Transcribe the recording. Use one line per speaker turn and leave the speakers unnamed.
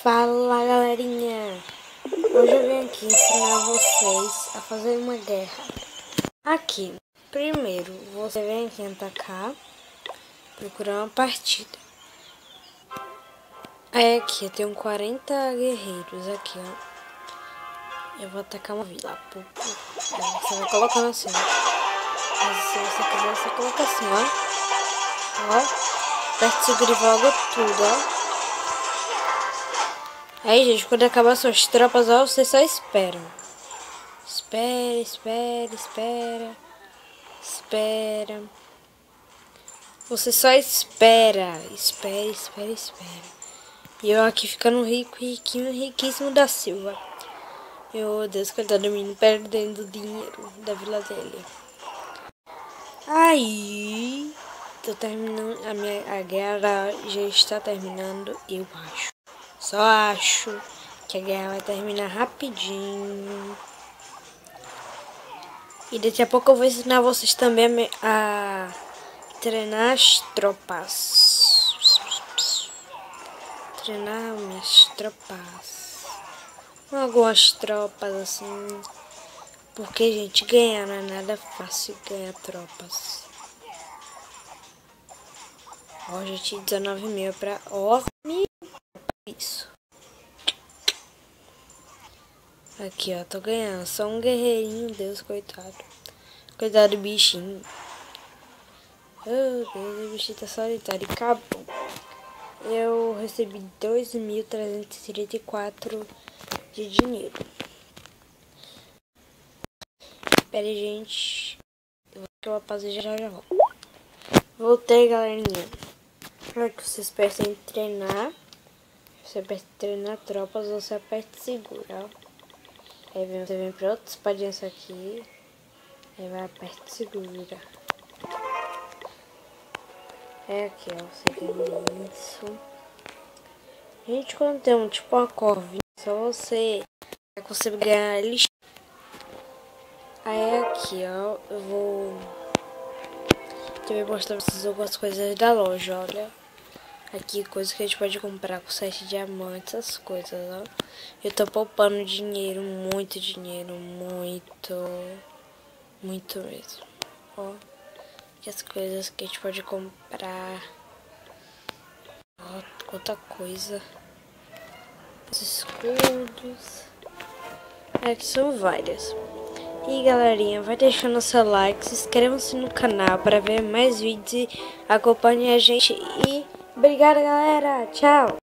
Fala, galerinha! Hoje eu vim aqui ensinar vocês a fazer uma guerra. Aqui, primeiro você vem aqui atacar, procurar uma partida. Aí aqui eu tenho 40 guerreiros aqui, ó. Eu vou atacar uma vila. Você vai colocando assim, ó. Mas se você quiser, você coloca assim, ó. Ó, aperta segura e joga tudo, ó. Aí, gente, quando acabar suas tropas, ó, vocês só esperam. Espera. Você só espera. Espera. E eu aqui ficando riquíssimo da Silva. Meu Deus, que ele tá dormindo, perdendo dinheiro da vila dele. Aí, tô terminando, a guerra já está terminando, eu acho. Só acho que a guerra vai terminar rapidinho. E daqui a pouco eu vou ensinar vocês também a treinar as tropas. Treinar minhas tropas. Algumas tropas assim. Porque, gente, ganhar não é nada fácil, ganhar tropas. Ó, gente, 19.000 pra... Ó, isso. Aqui, ó, tô ganhando. Só um guerreirinho, Deus, coitado. Coitado do bichinho. Oh, Deus, o bichinho tá solitário. Acabou. Eu recebi 2.334 de dinheiro. Pera aí, gente. Eu vou fazer já volto. Voltei, galerinha. Para que vocês apertem treinar. Você aperta treinar tropas, você aperta segura, ó. Aí você vem para outros espadinhas aqui. Aí vai aperta segura. É aqui, ó. Você vem isso. Gente, quando tem um tipo uma corvinha, só você consegue ganhar lixo. Aí aqui, ó. Eu vou também mostrar pra vocês algumas coisas da loja, olha. Aqui, coisa que a gente pode comprar com 7 diamantes, essas coisas, ó. Eu tô poupando dinheiro, muito dinheiro, muito mesmo. Ó, aqui as coisas que a gente pode comprar. Ó, quanta coisa. Os escudos. Aqui são várias. E galerinha, vai deixando seu like, se inscrevam-se no canal para ver mais vídeos e acompanhem a gente. E obrigada, galera. Tchau.